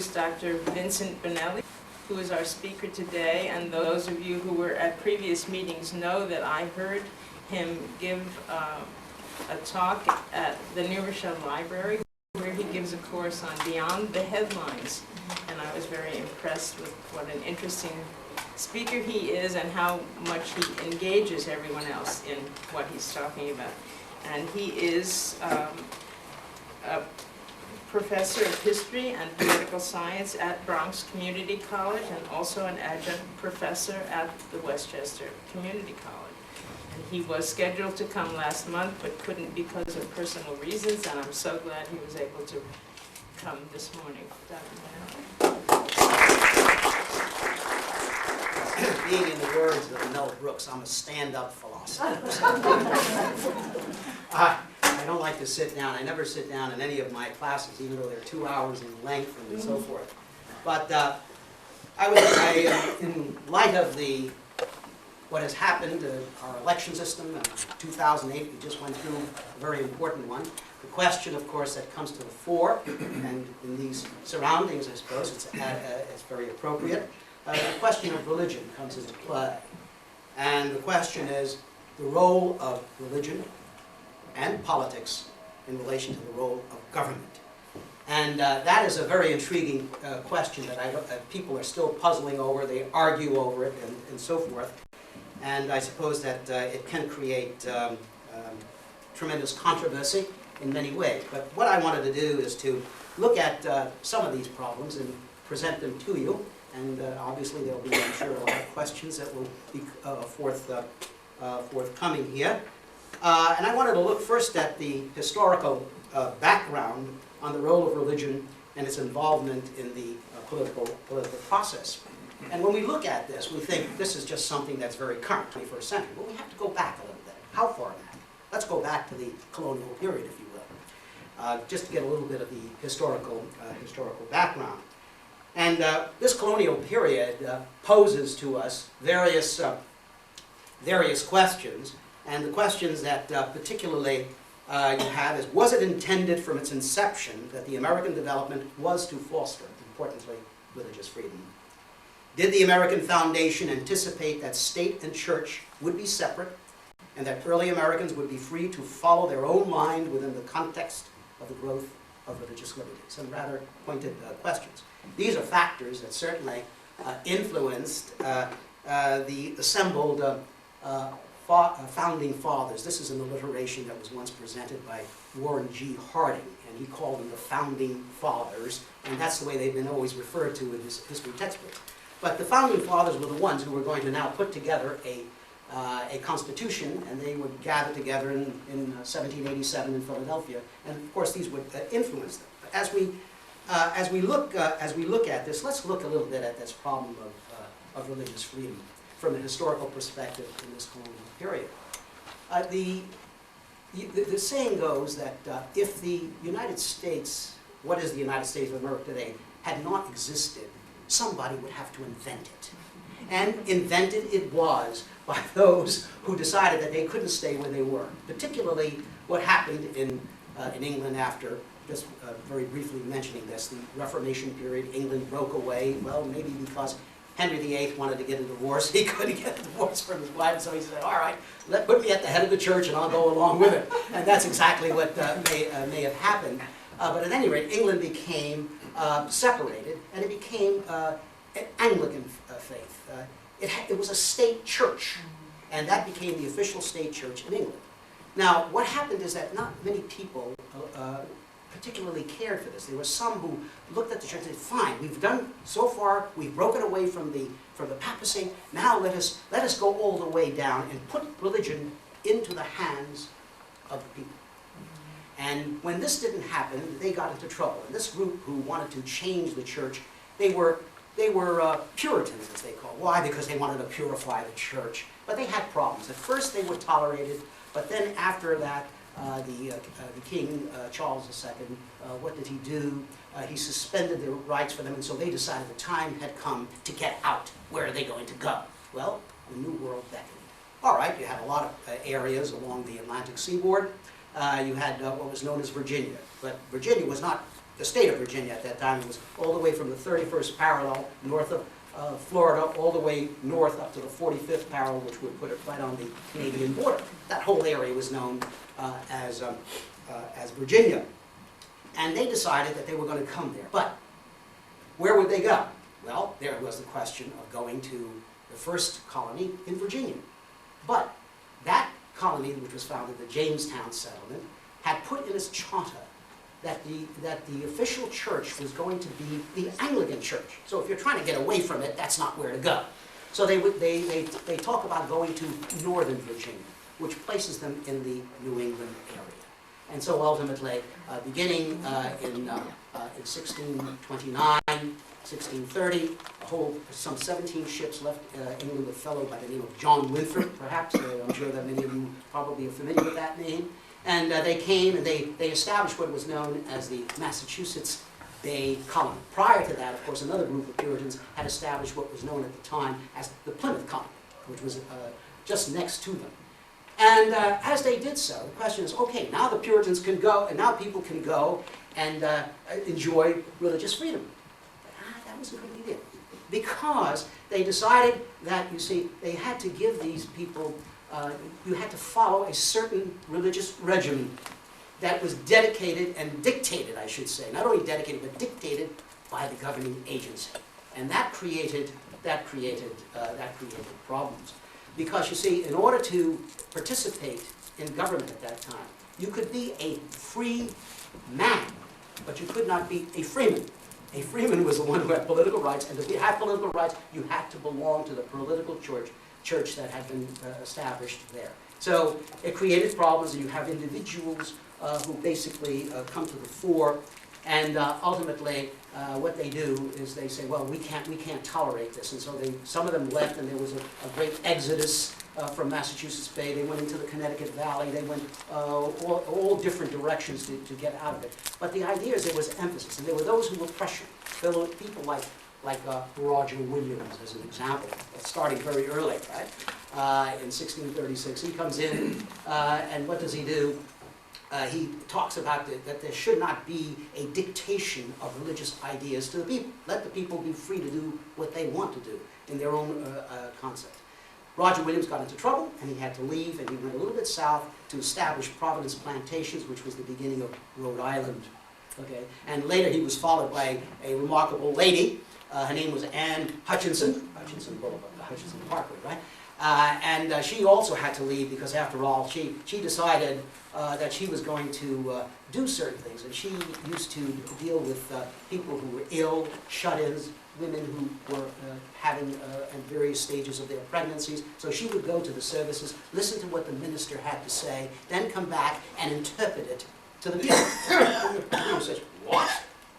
introduce Dr. Vincent Bonelli, who is our speaker today, and those of you who were at previous meetings know that I heard him give a talk at the New Rochelle Library where he gives a course on Beyond the Headlines, and I was very impressed with what an interesting speaker he is and how much he engages everyone else in what he's talking about. And he is a professor of history and political science at Bronx Community College and also an adjunct professor at the Westchester Community College. And he was scheduled to come last month but couldn't because of personal reasons, and I'm so glad he was able to come this morning. Being in the words of Mel Brooks, I'm a stand-up philosopher. I don't like to sit down. I never sit down in any of my classes, even though they're 2 hours in length and so forth. But in light of what has happened, our election system, in 2008, we just went through a very important one. The question, of course, that comes to the fore, and in these surroundings, I suppose, it's very appropriate. The question of religion comes into play. And the question is the role of religion and politics in relation to the role of government. And that is a very intriguing question that people are still puzzling over. They argue over it and so forth. And I suppose that it can create tremendous controversy in many ways. But what I wanted to do is to look at some of these problems and present them to you. And obviously there will be, I'm sure, a lot of questions that will be forthcoming here. And I wanted to look first at the historical background on the role of religion and its involvement in the political process. And when we look at this, we think this is just something that's very current, 21st century. But we have to go back a little bit. How far back? Let's go back to the colonial period, if you will, just to get a little bit of the historical background. And this colonial period poses to us various questions. And the questions that particularly you have is, was it intended from its inception that the American development was to foster, importantly, religious freedom? Did the American foundation anticipate that state and church would be separate and that early Americans would be free to follow their own mind within the context of the growth of religious liberty? Some rather pointed questions. These are factors that certainly influenced the assembled founding fathers. This is an alliteration that was once presented by Warren G. Harding, and he called them the founding fathers, and that's the way they've been always referred to in his history textbooks. But the founding fathers were the ones who were going to now put together a constitution, and they would gather together in 1787 in Philadelphia, and of course these would influence them. But as we look at this, let's look a little bit at this problem of religious freedom from a historical perspective in this colonial period. The saying goes that if the United States, what is the United States of America today, had not existed, somebody would have to invent it. And invented it was by those who decided that they couldn't stay where they were. Particularly what happened in England after, just very briefly mentioning this, the Reformation period. England broke away, well, maybe because Henry VIII wanted to get a divorce. He couldn't get a divorce from his wife, so he said, all right, put me at the head of the church and I'll go along with it. And that's exactly what may have happened. But at any rate, England became separated, and it became an Anglican faith. It was a state church, and that became the official state church in England. Now, what happened is that not many people particularly cared for this. There were some who looked at the church and said, fine, we've done so far, we've broken away from the papacy, now let us go all the way down and put religion into the hands of the people. And when this didn't happen, they got into trouble. And this group who wanted to change the church, they were Puritans, as they call it. Why? Because they wanted to purify the church. But they had problems. At first they were tolerated, but then after that, the King, Charles II, what did he do? He suspended their rights for them, and so they decided the time had come to get out. Where are they going to go? Well, the New World beckoned. All right, you had a lot of areas along the Atlantic seaboard. You had what was known as Virginia, but Virginia was not the state of Virginia at that time. It was all the way from the 31st parallel north of Florida, all the way north up to the 45th parallel, which would put it right on the Canadian border. That whole area was known as Virginia. And they decided that they were going to come there. But where would they go? Well, there was the question of going to the first colony in Virginia. But that colony, which was founded, the Jamestown settlement, had put in its charter that the official church was going to be the Anglican church. So if you're trying to get away from it, that's not where to go. So they talk about going to northern Virginia, which places them in the New England area. And so ultimately, beginning in 1629, 1630, some 17 ships left England with a fellow by the name of John Winthrop, perhaps. I'm sure that many of you probably are familiar with that name. And they came and they established what was known as the Massachusetts Bay Colony. Prior to that, of course, another group of Puritans had established what was known at the time as the Plymouth Colony, which was just next to them. And as they did so, the question is, okay, now the Puritans can go, and now people can go and enjoy religious freedom. But that wasn't a good idea. Because they decided that, you see, they had to give these people, you had to follow a certain religious regimen that was dedicated and dictated, I should say, not only dedicated, but dictated by the governing agency. And that created problems. Because, you see, in order to participate in government at that time, you could be a free man, but you could not be a freeman. A freeman was the one who had political rights, and to have political rights, you had to belong to the political church that had been established there. So it created problems, and you have individuals who basically come to the fore, and ultimately what they do is they say, well, we can't tolerate this, and so some of them left, and there was a great exodus from Massachusetts Bay. They went into the Connecticut Valley. They went all different directions to get out of it. But the idea is there was emphasis, and there were those who were pressured. People like Roger Williams, as an example, starting very early, right? In 1636, he comes in, and what does he do? He talks about that there should not be a dictation of religious ideas to the people. Let the people be free to do what they want to do in their own concept. Roger Williams got into trouble, and he had to leave, and he went a little bit south to establish Providence Plantations, which was the beginning of Rhode Island. Okay? And later he was followed by a remarkable lady. Her name was Anne Hutchinson Parkway, right? And she also had to leave because, after all, she decided that she was going to do certain things. And she used to deal with people who were ill, shut-ins, women who were having at various stages of their pregnancies. So she would go to the services, listen to what the minister had to say, then come back and interpret it to the people. The people says, "What?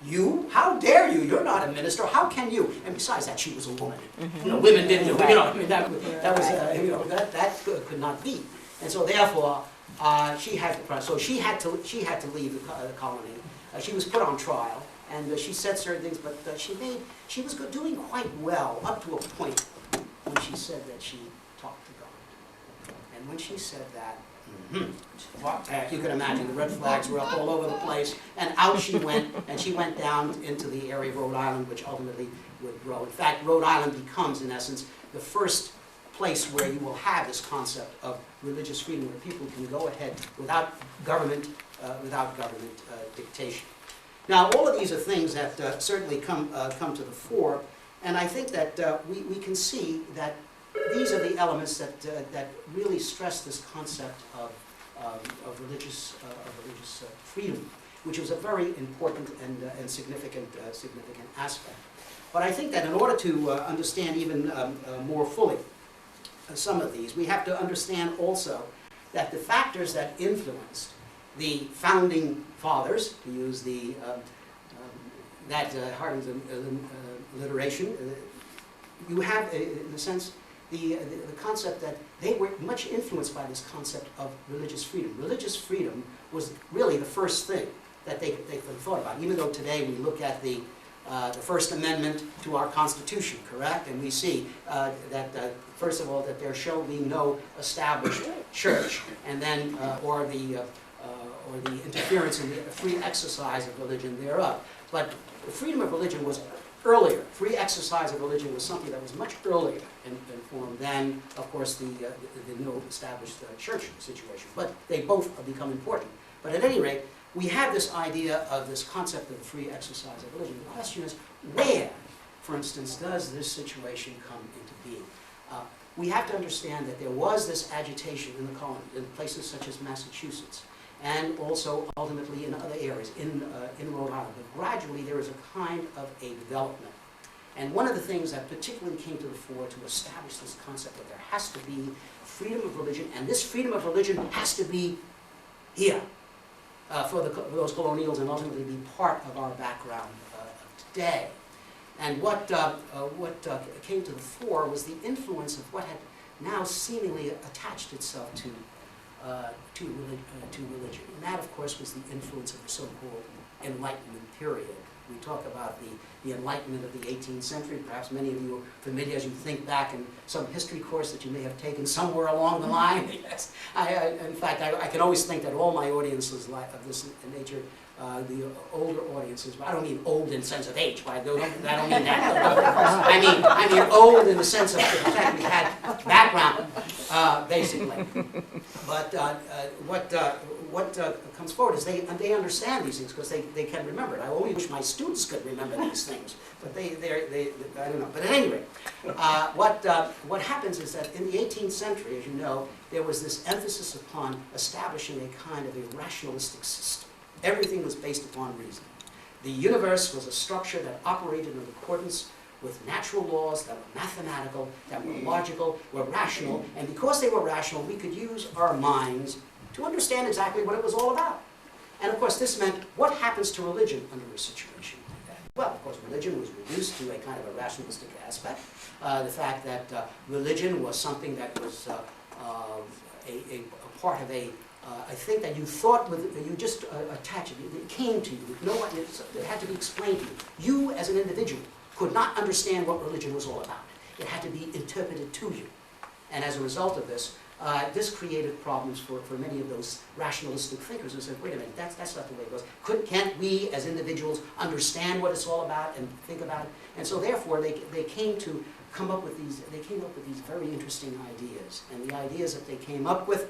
You? How dare you? You're not a minister. How can you?" And besides that, she was a woman. You know, women didn't do. You know, I mean, that was that could not be. And so therefore, she had to leave the colony. She was put on trial, and she said certain things, but she was doing quite well up to a point when she said that she talked to God. And when she said that, you can imagine the red flags were up all over the place, and out she went, and she went down into the area of Rhode Island, which ultimately would grow. In fact, Rhode Island becomes, in essence, the first place where you will have this concept of religious freedom, where people can go ahead without government dictation. Now, all of these are things that certainly come to the fore, and I think that we can see that these are the elements that really stress this concept of religious freedom, which was a very important and significant aspect. But I think that in order to understand even more fully some of these, we have to understand also that the factors that influenced the founding fathers, to use that Harding's alliteration, you have, in a sense, the concept that they were much influenced by this concept of religious freedom. Religious freedom was really the first thing that they thought about, even though today we look at the First Amendment to our Constitution, correct? And we see that, first of all, that there shall be no established church, and then, or or the interference in the free exercise of religion thereof. But the freedom of religion was earlier. Free exercise of religion was something that was much earlier in form than, of course, the new established church situation. But they both have become important. But at any rate, we have this idea of this concept of the free exercise of religion. The question is, where, for instance, does this situation come into being? We have to understand that there was this agitation in the colony, in places such as Massachusetts, and also ultimately in other areas, in Rhode Island. But gradually there is a kind of a development. And one of the things that particularly came to the fore to establish this concept that there has to be freedom of religion, and this freedom of religion has to be here for those colonials and ultimately be part of our background today. And what came to the fore was the influence of what had now seemingly attached itself to religion. And that, of course, was the influence of the so-called Enlightenment period. We talk about the Enlightenment of the 18th century. Perhaps many of you are familiar as you think back in some history course that you may have taken somewhere along the line. Yes. In fact, I can always think that all my audiences of this nature, the older audiences, but I don't mean old in the sense of age, I don't mean that. I mean old in the sense of the fact we had background, basically. But what comes forward is they understand these things because they can remember it. I only wish my students could remember these things, but they I don't know. But at any rate, what happens is that in the 18th century, as you know, there was this emphasis upon establishing a kind of a rationalistic system. Everything was based upon reason. The universe was a structure that operated in accordance with natural laws that were mathematical, that were logical, were rational, and because they were rational, we could use our minds to understand exactly what it was all about. And of course, this meant, what happens to religion under a situation like that? Well, of course, religion was reduced to a kind of a rationalistic aspect. The fact that religion was something that was a part of I think that you thought you just attach it. It came to you. It had to be explained to you. You, as an individual, could not understand what religion was all about. It had to be interpreted to you. And as a result of this, this created problems for many of those rationalistic thinkers who said, wait a minute, that's not the way it goes. Can't we, as individuals, understand what it's all about and think about it? And so therefore, they came to come up with these, very interesting ideas. And the ideas that they came up with,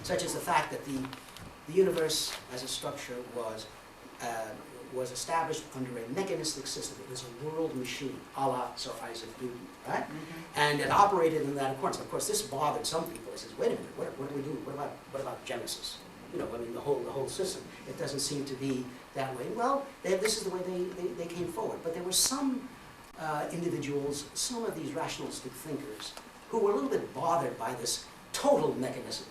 such as the fact that the universe as a structure was established under a mechanistic system. It was a world machine, a la Sir Isaac Newton, right? Mm-hmm. And it operated in that accordance. Of course, this bothered some people. They said, wait a minute, what do we do? What about Genesis? You know, I mean, the whole system. It doesn't seem to be that way. Well, this is the way they came forward. But there were some individuals, some of these rationalistic thinkers, who were a little bit bothered by this total mechanism.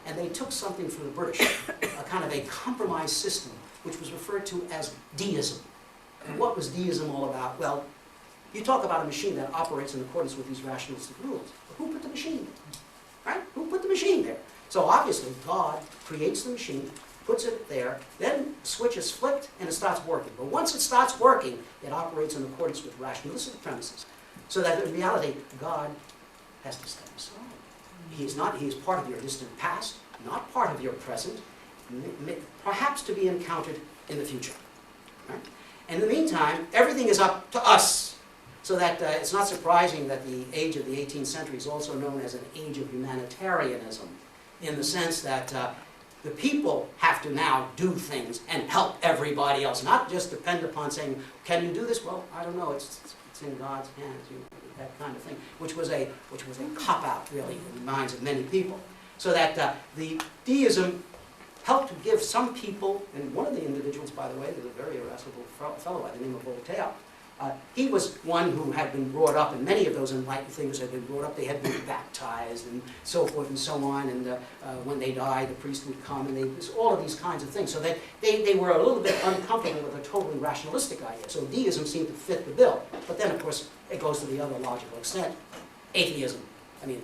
And they took something from the British, a kind of a compromise system, which was referred to as deism. And what was deism all about? Well, you talk about a machine that operates in accordance with these rationalistic rules. But who put the machine there? Right? Who put the machine there? So obviously, God creates the machine, puts it there, then the switch is flipped and it starts working. But once it starts working, it operates in accordance with rationalistic premises. So that in reality, God has to step aside. He is part of your distant past, not part of your present, perhaps to be encountered in the future. Right? In the meantime, everything is up to us. So that it's not surprising that the age of the 18th century is also known as an age of humanitarianism, in the sense that the people have to now do things and help everybody else, not just depend upon saying, can you do this? Well, I don't know, it's in God's hands. That kind of thing, which was a cop-out, really, in the minds of many people. So that the deism helped to give some people, and one of the individuals, by the way, was a very irascible fellow by the name of Voltaire. He was one who had been brought up, and many of those enlightened thinkers had been brought up. They had been baptized and so forth and so on, and when they died, the priest would come, and all of these kinds of things. So that they were a little bit uncomfortable with a totally rationalistic idea. So deism seemed to fit the bill. But then, of course, it goes to the other logical extent. Atheism. I mean,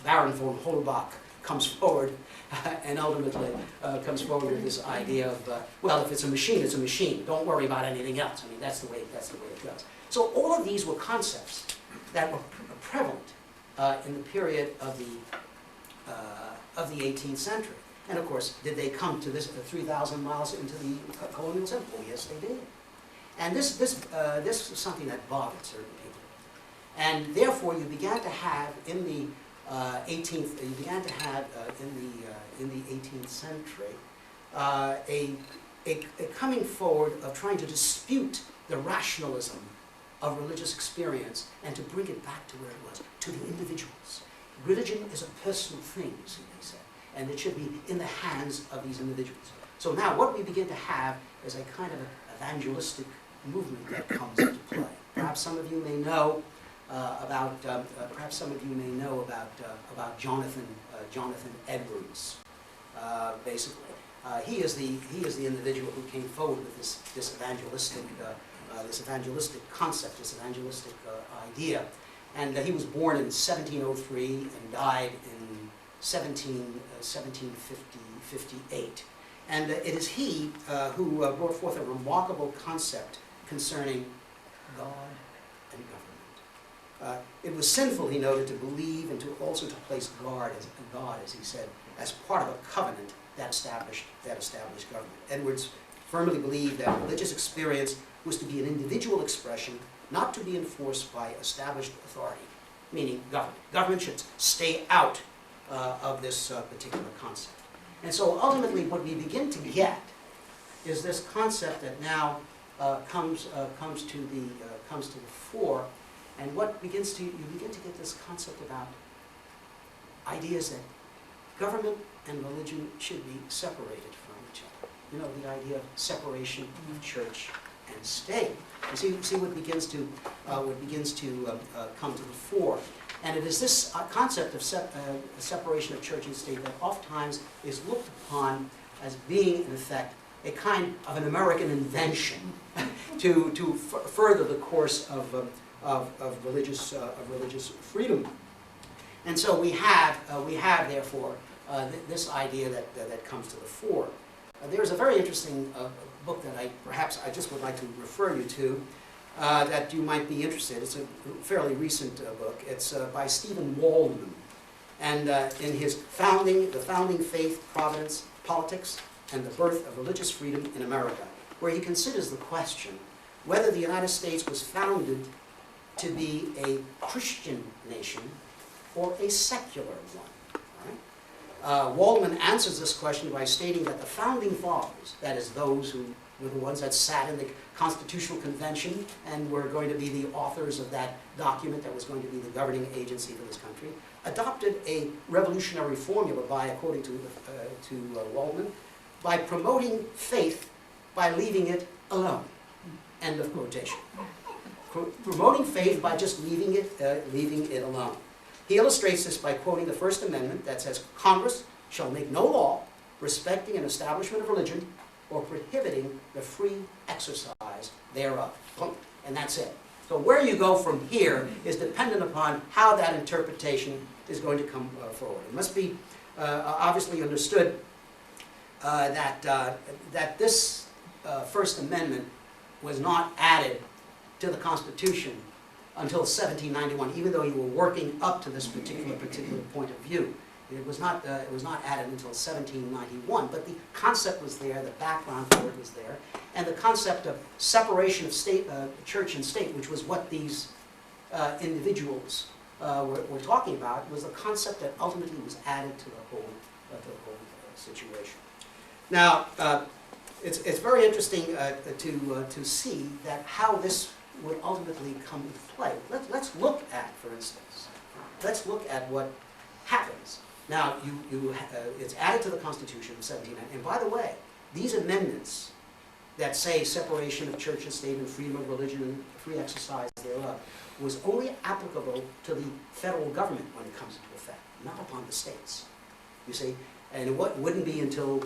Baron von Holbach comes forward and ultimately comes forward with this idea of, well, if it's a machine, it's a machine. Don't worry about anything else. I mean, that's the way it goes. So all of these were concepts that were prevalent in the period of the 18th century. And of course, did they come to this 3,000 miles into the colonial zone? Oh, yes, they did. And this was something that bothered certain people. And therefore, you began to have in the 18th century a coming forward of trying to dispute the rationalism of religious experience and to bring it back to where it was, to the individuals. Religion is a personal thing, you see, they said, and it should be in the hands of these individuals. So now what we begin to have is a kind of evangelistic movement that comes into play. Perhaps some of you may know about Jonathan Edwards. Basically, he is the individual who came forward with this evangelistic concept, this evangelistic idea, and he was born in 1703 and died in 1758. And it is he who brought forth a remarkable concept concerning God and government. It was sinful, he noted, to believe and to also to place God, as he said, as part of a covenant that established government. Edwards firmly believed that religious experience was to be an individual expression, not to be enforced by established authority, meaning government. Government should stay out of this particular concept. And so ultimately what we begin to get is this concept that now comes to the fore, and you begin to get this concept about ideas that government and religion should be separated from each other. You know, the idea of separation of church and state. You see what begins to come to the fore. And it is this concept of separation of church and state that oftentimes is looked upon as being, in effect, a kind of an American invention to further the course of religious freedom. And so we have therefore this idea that comes to the fore. There's a very interesting book that I just would like to refer you to, that you might be interested. It's a fairly recent book. It's by Stephen Waldman, and in his The Founding Faith, Providence, Politics, and the Birth of Religious Freedom in America, where he considers the question whether the United States was founded to be a Christian nation or a secular one. Waldman answers this question by stating that the founding fathers, that is those who were the ones that sat in the Constitutional Convention and were going to be the authors of that document that was going to be the governing agency for this country, adopted a revolutionary formula according to Waldman, by promoting faith by leaving it alone. End of quotation. Promoting faith by just leaving it alone. He illustrates this by quoting the First Amendment that says, "Congress shall make no law respecting an establishment of religion or prohibiting the free exercise thereof." And that's it. So where you go from here is dependent upon how that interpretation is going to come forward. It must be obviously understood that this First Amendment was not added to the Constitution until 1791, even though you were working up to this particular point of view. It was not added until 1791, but the concept was there, the background for it was there, and the concept of separation of church and state, which was what these individuals were talking about, was the concept that ultimately was added to the whole situation. Now, it's very interesting to see that how this would ultimately come into play. Let's look at, for instance, what happens. Now, it's added to the Constitution in 1790, and by the way, these amendments that say separation of church and state and freedom of religion and free exercise thereof was only applicable to the federal government when it comes into effect, not upon the states. You see, and it wouldn't be until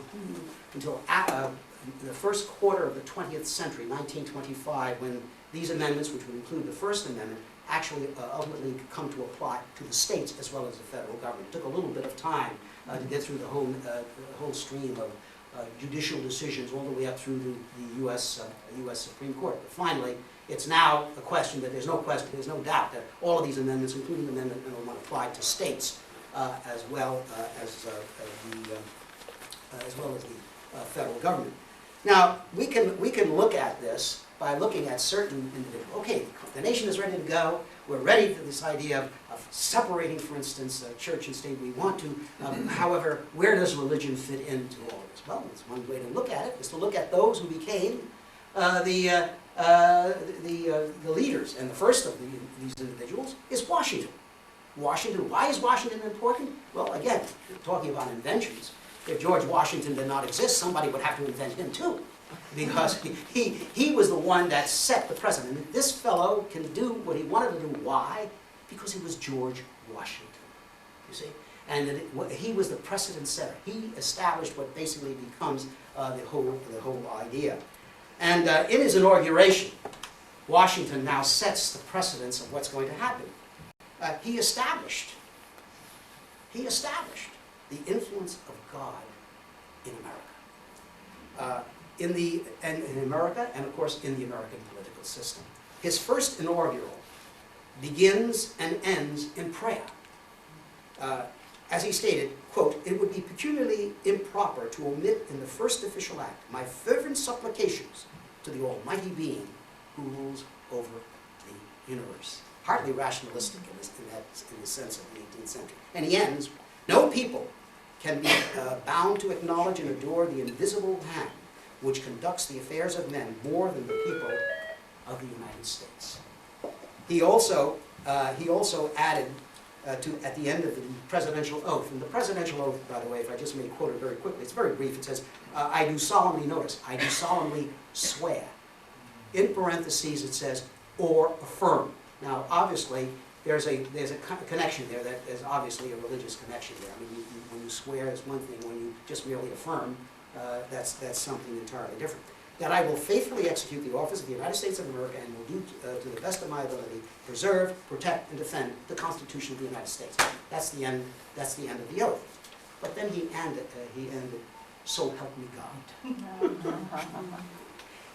the first quarter of the 20th century, 1925, when these amendments, which would include the First Amendment, actually ultimately come to apply to the states as well as the federal government. It took a little bit of time to get through the whole stream of judicial decisions all the way up through the U.S. Supreme Court. But finally, it's now a question that there's no doubt that all of these amendments, including Amendment No. 1, apply to states as well as the federal government. Now, we can look at this by looking at certain individuals. Okay, the nation is ready to go. We're ready for this idea of separating, for instance, church and state. We want to. However, where does religion fit into all of this? Well, it's one way to look at it is to look at those who became the leaders. And the first of these individuals is Washington. Washington. Why is Washington important? Well, again, talking about inventions. If George Washington did not exist, somebody would have to invent him too, because he was the one that set the precedent. And this fellow can do what he wanted to do. Why? Because he was George Washington, you see? And he was the precedent setter. He established what basically becomes the whole idea. And in his inauguration, Washington now sets the precedence of what's going to happen. He established the influence of God in America. In America, and of course in the American political system. His first inaugural begins and ends in prayer. As he stated, quote, "It would be peculiarly improper to omit in the first official act my fervent supplications to the Almighty Being who rules over the universe." Hardly rationalistic in the sense of the 18th century. And he ends, "No people can be bound to acknowledge and adore the invisible hand which conducts the affairs of men more than the people of the United States." He also added at the end of the presidential oath, and the presidential oath, by the way, if I just may quote it very quickly, it's very brief. It says, "I do solemnly," notice, "I do solemnly swear." In parentheses it says, "or affirm." Now, obviously, there's a connection there. That there's obviously a religious connection there. I mean, when you swear is one thing. When you just merely affirm, that's something entirely different. "That I will faithfully execute the office of the United States of America and will do to the best of my ability preserve, protect, and defend the Constitution of the United States." That's the end. That's the end of the oath. But then he ended, "So help me God,"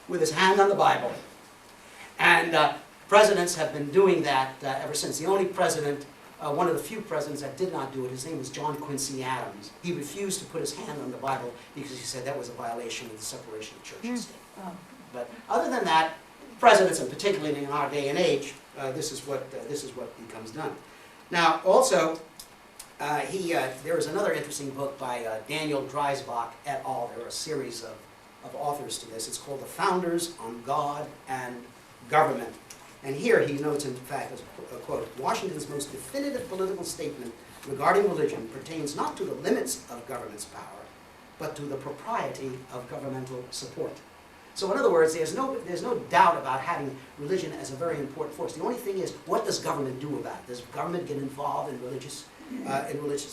with his hand on the Bible. And presidents have been doing that ever since. The only president, one of the few presidents that did not do it, his name was John Quincy Adams. He refused to put his hand on the Bible because he said that was a violation of the separation of church and state. But other than that, presidents, and particularly in our day and age, this is what becomes done. Now, also, there is another interesting book by Daniel Dreisbach et al. There are a series of authors to this. It's called "The Founders on God and Government." And here he notes, in fact, as a quote, "Washington's most definitive political statement regarding religion pertains not to the limits of government's power, but to the propriety of governmental support." So in other words, there's no doubt about having religion as a very important force. The only thing is, what does government do about it? Does government get involved in religious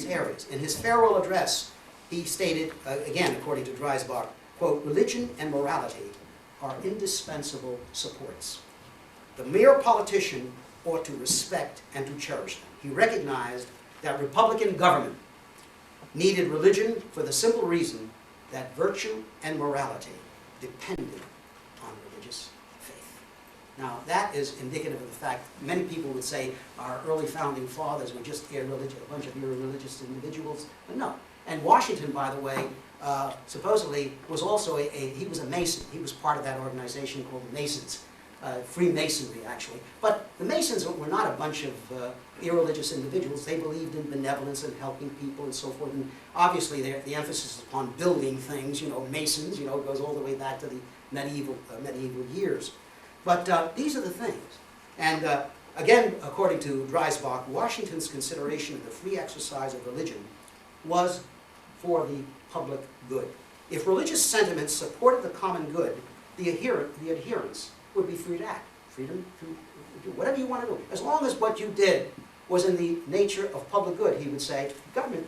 areas? In his farewell address, he stated, again, according to Dreisbach, quote, "Religion and morality are indispensable supports. The mere politician ought to respect and to cherish them." He recognized that Republican government needed religion for the simple reason that virtue and morality depended on religious faith. Now, that is indicative of the fact many people would say our early founding fathers were just a bunch of irreligious individuals, but no. And Washington, by the way, supposedly was also he was a Mason. He was part of that organization called the Masons. Freemasonry, actually. But the Masons were not a bunch of irreligious individuals. They believed in benevolence and helping people and so forth. And obviously, the emphasis is upon building things. You know, Masons, you know, goes all the way back to the medieval years. But these are the things. And again, according to Dreisbach, Washington's consideration of the free exercise of religion was for the public good. If religious sentiments supported the common good, the adherents would be free to act, freedom to do whatever you want to do. As long as what you did was in the nature of public good, he would say, government,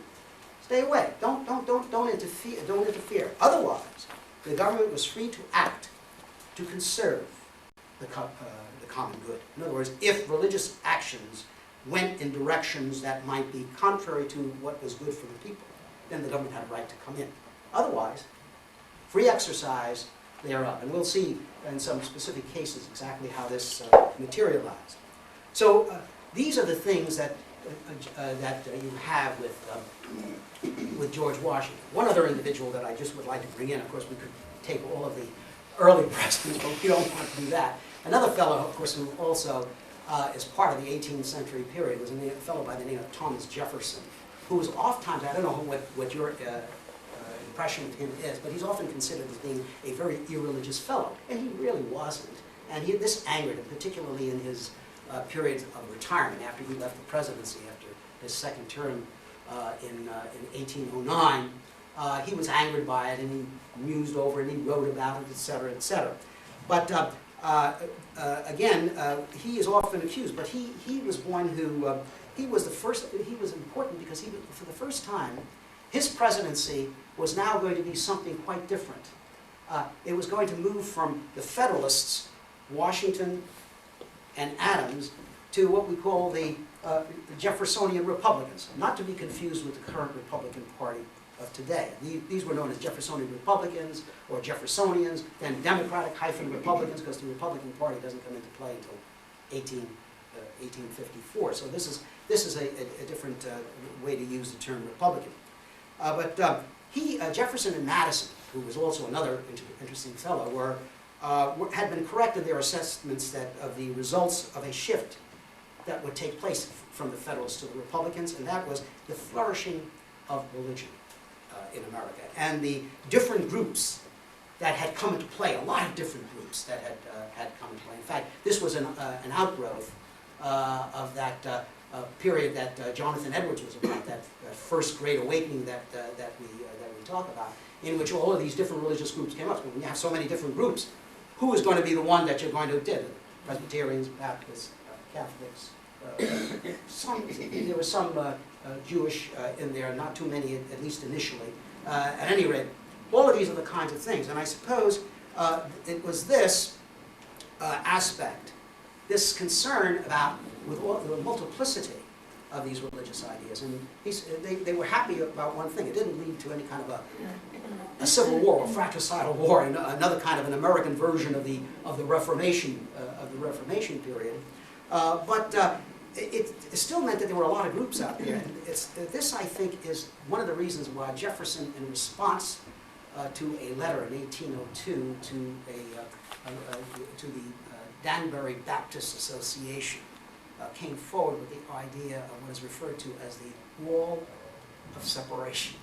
stay away. Don't interfere. Otherwise, the government was free to act to conserve the common good. In other words, if religious actions went in directions that might be contrary to what was good for the people, then the government had a right to come in. Otherwise, free exercise thereof. And we'll see in some specific cases exactly how this materialized. So these are the things that you have with George Washington. One other individual that I just would like to bring in, of course, we could take all of the early presidents, but we don't want to do that. Another fellow, of course, who also is part of the 18th century period was a fellow by the name of Thomas Jefferson, who was oftentimes, I don't know what your impression of him is, but he's often considered as being a very irreligious fellow, and he really wasn't. And this angered him, particularly in his period of retirement after he left the presidency after his second term in 1809. He was angered by it, and he mused over it, and he wrote about it, et cetera, et cetera. But again, he is often accused, but he was one who, he was important because for the first time, his presidency was now going to be something quite different. It was going to move from the Federalists, Washington and Adams, to what we call the Jeffersonian Republicans, not to be confused with the current Republican Party of today. These were known as Jeffersonian Republicans or Jeffersonians, then Democratic-Republicans, because the Republican Party doesn't come into play until 1854. So this is a different way to use the term Republican. Jefferson and Madison, who was also another interesting fellow, had been correct in their assessments of the results of a shift that would take place from the Federalists to the Republicans, and that was the flourishing of religion in America, and the different groups that had come into play, a lot of different groups that had come into play. In fact, this was an outgrowth of that period that Jonathan Edwards was about, that first Great Awakening that we talk about, in which all of these different religious groups came up. When you have so many different groups, who is going to be the one that you're going to do? Presbyterians, Baptists, Catholics. There was some Jewish in there, not too many, at least initially. At any rate, all of these are the kinds of things. And I suppose it was this aspect, this concern about with all the multiplicity of these religious ideas. And they were happy about one thing. It didn't lead to any kind of a civil war or fratricidal war, another kind of an American version of the Reformation period. It still meant that there were a lot of groups out there. And this, I think, is one of the reasons why Jefferson, in response to a letter in 1802 to the Danbury Baptist Association, came forward with the idea of what is referred to as the wall of separation.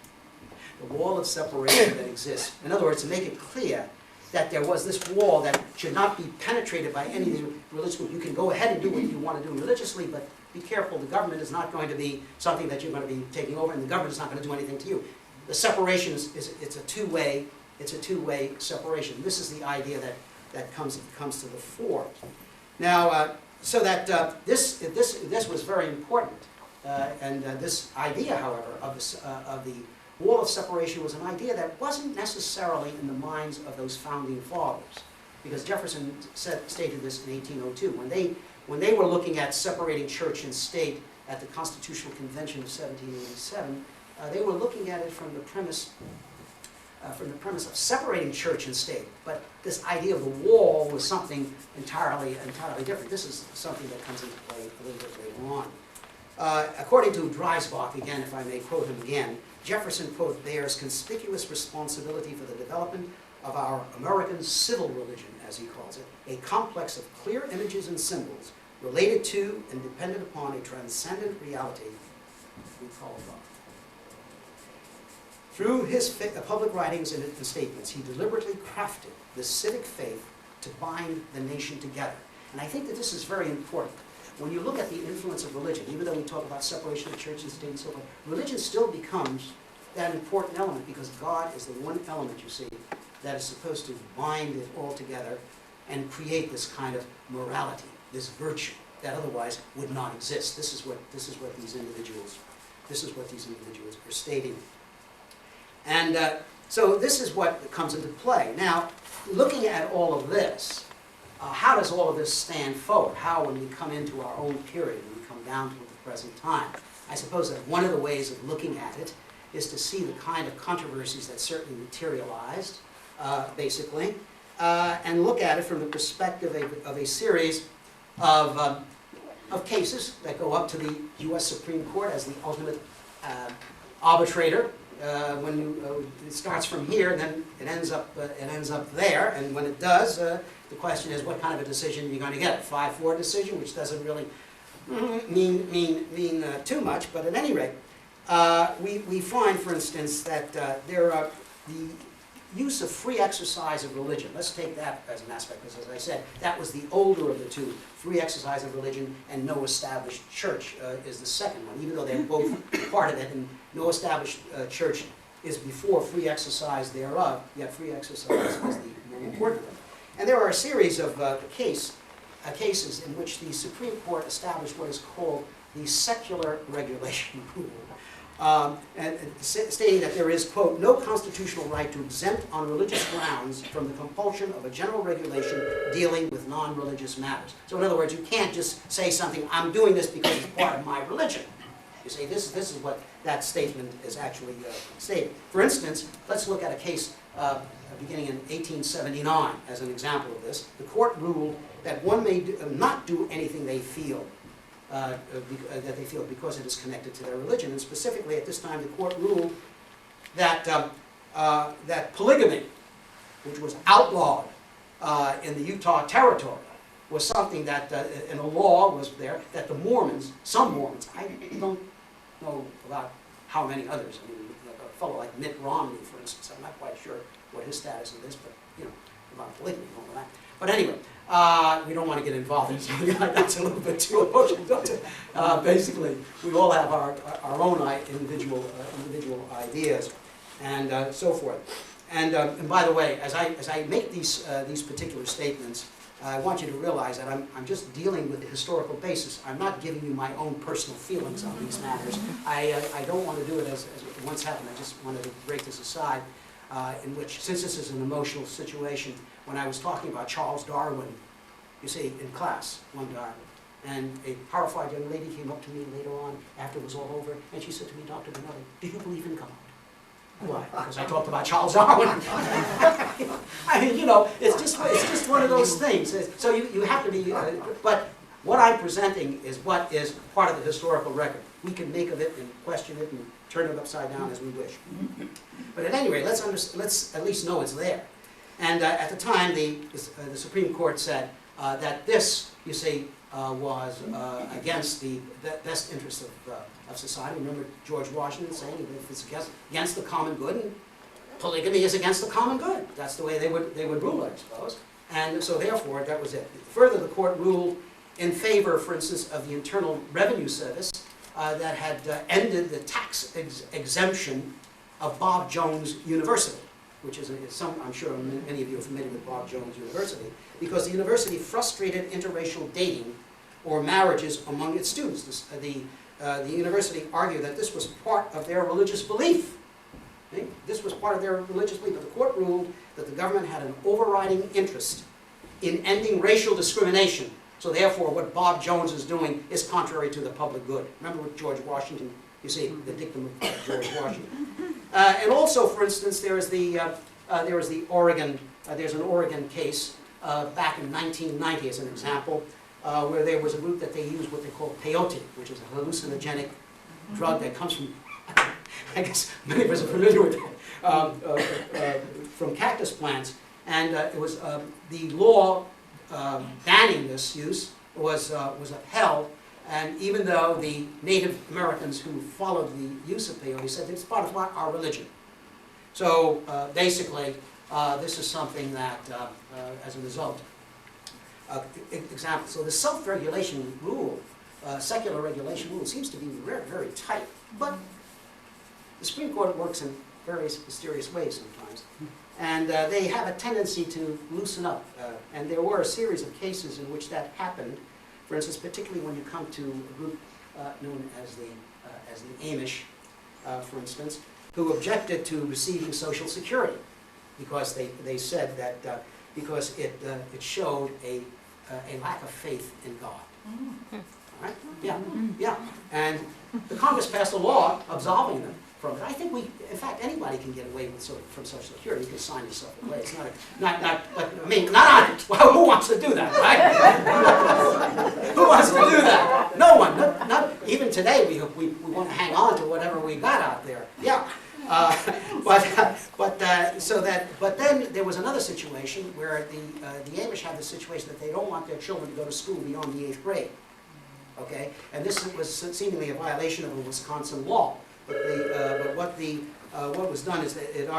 The wall of separation that exists. In other words, to make it clear that there was this wall that should not be penetrated by any of these religious groups. You can go ahead and do what you want to do religiously, but be careful, the government is not going to be something that you're going to be taking over, and the government is not going to do anything to you. The separation it's a two-way separation. This is the idea that comes to the fore. Now, so that this was very important, and this idea, however, of the wall of separation was an idea that wasn't necessarily in the minds of those founding fathers, because Jefferson stated this in 1802 when they were looking at separating church and state at the Constitutional Convention of 1787. They were looking at it from the premise of separating church and state, but this idea of the wall was something entirely different. This is something that comes into play a little bit later on. According to Dreisbach, again, if I may quote him again, Jefferson, quote, bears conspicuous responsibility for the development of our American civil religion, as he calls it, a complex of clear images and symbols related to and dependent upon a transcendent reality we call love. Through his public writings and statements, he deliberately crafted the civic faith to bind the nation together. And I think that this is very important. When you look at the influence of religion, even though we talk about separation of church and state and so forth, religion still becomes that important element, because God is the one element, you see, that is supposed to bind it all together and create this kind of morality, this virtue that otherwise would not exist. This is what these individuals are stating. And so this is what comes into play. Now, looking at all of this, how does all of this stand forward? How, when we come into our own period, when we come down to the present time? I suppose that one of the ways of looking at it is to see the kind of controversies that certainly materialized, basically, and look at it from the perspective of a series of of cases that go up to the U.S. Supreme Court as the ultimate arbitrator. It starts from here, and then it ends up there. And when it does, the question is, what kind of a decision you're going to get? A 5-4 decision, which doesn't really mean too much. But at any rate, we find, for instance, that there are the use of free exercise of religion. Let's take that as an aspect, because as I said, that was the older of the two. Free exercise of religion and no established church is the second one, even though they're both part of it, and no established church is before free exercise thereof, yet free exercise is the more important one. And there are a series of cases in which the Supreme Court established what is called the secular regulation rule. Stating that there is, quote, no constitutional right to exempt on religious grounds from the compulsion of a general regulation dealing with non-religious matters. So in other words, you can't just say something, I'm doing this because it's part of my religion. You see, this is what that statement is actually stating. For instance, let's look at a case beginning in 1879 as an example of this. The court ruled that one may not do anything they feel because it is connected to their religion. And specifically at this time, the court ruled that, that polygamy, which was outlawed in the Utah Territory, was something that, and a law was there, that the Mormons, some Mormons, I don't know about how many others, I mean, a fellow like Mitt Romney, for instance, I'm not quite sure what his status in this, but, you know, about polygamy and all that. But anyway, we don't want to get involved in something like that's a little bit too emotional, don't it? Basically, we all have our own individual ideas and so forth. And by the way, as I make these particular statements, I want you to realize that I'm just dealing with the historical basis. I'm not giving you my own personal feelings on these matters. I don't want to do it as it once happened. I just wanted to break this aside, in which, since this is an emotional situation, when I was talking about Charles Darwin, you see, in class one time, and a horrified young lady came up to me later on, after it was all over, and she said to me, Dr. Bonelli, do you believe in God? Why? Because I talked about Charles Darwin. I mean, you know, it's just one of those things. So you have to be, but what I'm presenting is what is part of the historical record. We can make of it and question it and turn it upside down as we wish. But at any rate, let's at least know it's there. And at the time, the Supreme Court said that this, you see, was against the best interest of society. Remember George Washington saying if it's against the common good, and polygamy is against the common good. That's the way they would rule, I suppose. And so therefore, that was it. Further, the court ruled in favor, for instance, of the Internal Revenue Service that had ended the tax exemption of Bob Jones University, which is I'm sure many of you are familiar with Bob Jones University, because the university frustrated interracial dating or marriages among its students. The university argued that this was part of their religious belief. Okay? This was part of their religious belief, but the court ruled that the government had an overriding interest in ending racial discrimination. So therefore, what Bob Jones is doing is contrary to the public good. Remember with George Washington, you see, the dictum of George Washington. And also, for instance, there's an Oregon case back in 1990 as an example, where there was a group that they used what they call peyote, which is a hallucinogenic drug that comes from, I guess many of us are familiar with it, from cactus plants. And it was the law banning this use was upheld. And even though the Native Americans who followed the use of peyote said it's part of our religion. So basically, this is something that, as a result, example. So the self-regulation rule, secular regulation rule, seems to be very, very tight. But the Supreme Court works in various mysterious ways sometimes. And they have a tendency to loosen up. And there were a series of cases in which that happened. For instance, particularly when you come to a group known as the Amish, for instance, who objected to receiving Social Security because they said that because it showed a lack of faith in God. All right? Yeah, yeah. And the Congress passed a law absolving them permit. I think in fact, anybody can get away with from Social Security. You can sign yourself away. It's not on it. Well, who wants to do that, right? Who wants to do that? No one. Not even today. We want to hang on to whatever we got out there. Yeah. But then there was another situation where the Amish had the situation that they don't want their children to go to school beyond the 8th grade. Okay, and this was seemingly a violation of a Wisconsin law. But what was done is that it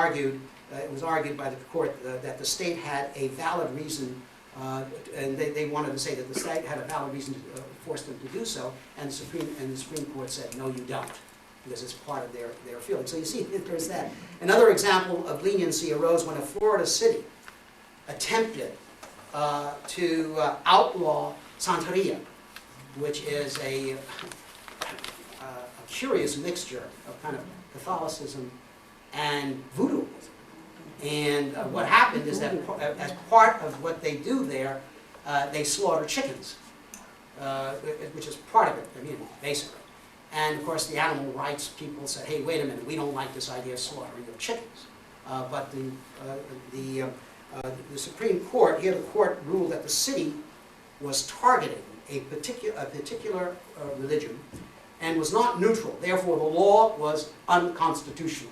was argued by the court that the state had a valid reason, and they wanted to say that the state had a valid reason to force them to do so, and the Supreme Court said, no, you don't, because it's part of their feeling. So you see, there's that. Another example of leniency arose when a Florida city attempted to outlaw Santeria, which is a curious mixture of kind of Catholicism and voodoo. And what happened is that as part of what they do there, they slaughter chickens, which is part of it, I mean, basically. And of course, the animal rights people said, hey, wait a minute, we don't like this idea of slaughtering of chickens. But the Supreme Court, here the court ruled that the city was targeting a particular religion and was not neutral. Therefore, the law was unconstitutional,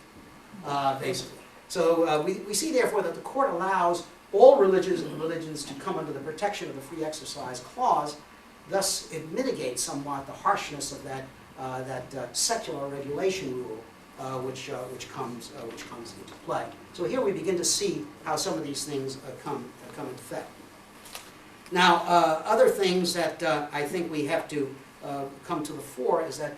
basically. So we see, therefore, that the court allows all religions to come under the protection of the Free Exercise Clause. Thus, it mitigates somewhat the harshness of that secular regulation rule, which comes into play. So here we begin to see how some of these things come into effect. Now, other things that I think we have to come to the fore is that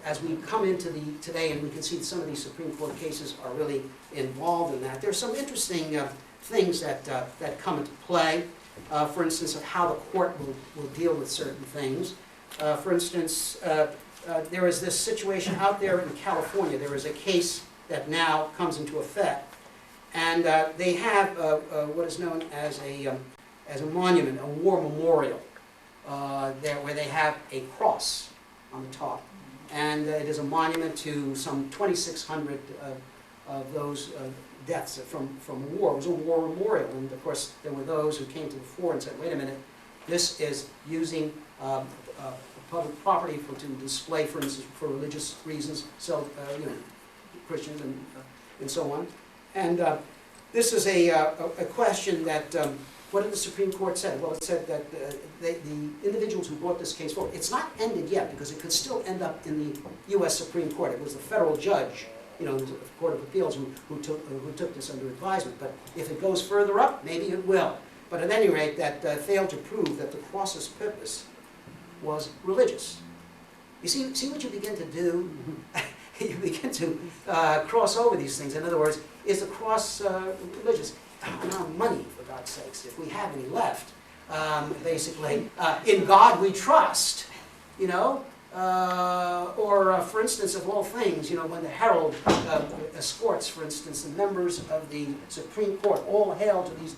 as we come into today, and we can see that some of these Supreme Court cases are really involved in that, there's some interesting things that come into play. For instance, of how the court will deal with certain things. For instance, there is this situation out there in California. There is a case that now comes into effect, and they have what is known as a monument, a war memorial, where they have a cross on the top. And it is a monument to some 2,600 of those deaths from war. It was a war memorial. And of course, there were those who came to the fore and said, wait a minute, this is using public property to display, for instance, for religious reasons, so, Christians and so on. And this is a question that what did the Supreme Court say? Well, it said that the individuals who brought this case forward, it's not ended yet because it could still end up in the U.S. Supreme Court. It was the federal judge, the Court of Appeals, who took this under advisement. But if it goes further up, maybe it will. But at any rate, that failed to prove that the cross's purpose was religious. You see what you begin to do? You begin to cross over these things. In other words, is the cross religious? Money, for God's sakes, if we have any left, basically. In God we trust, or for instance, of all things, when the herald escorts, for instance, the members of the Supreme Court, all hail to these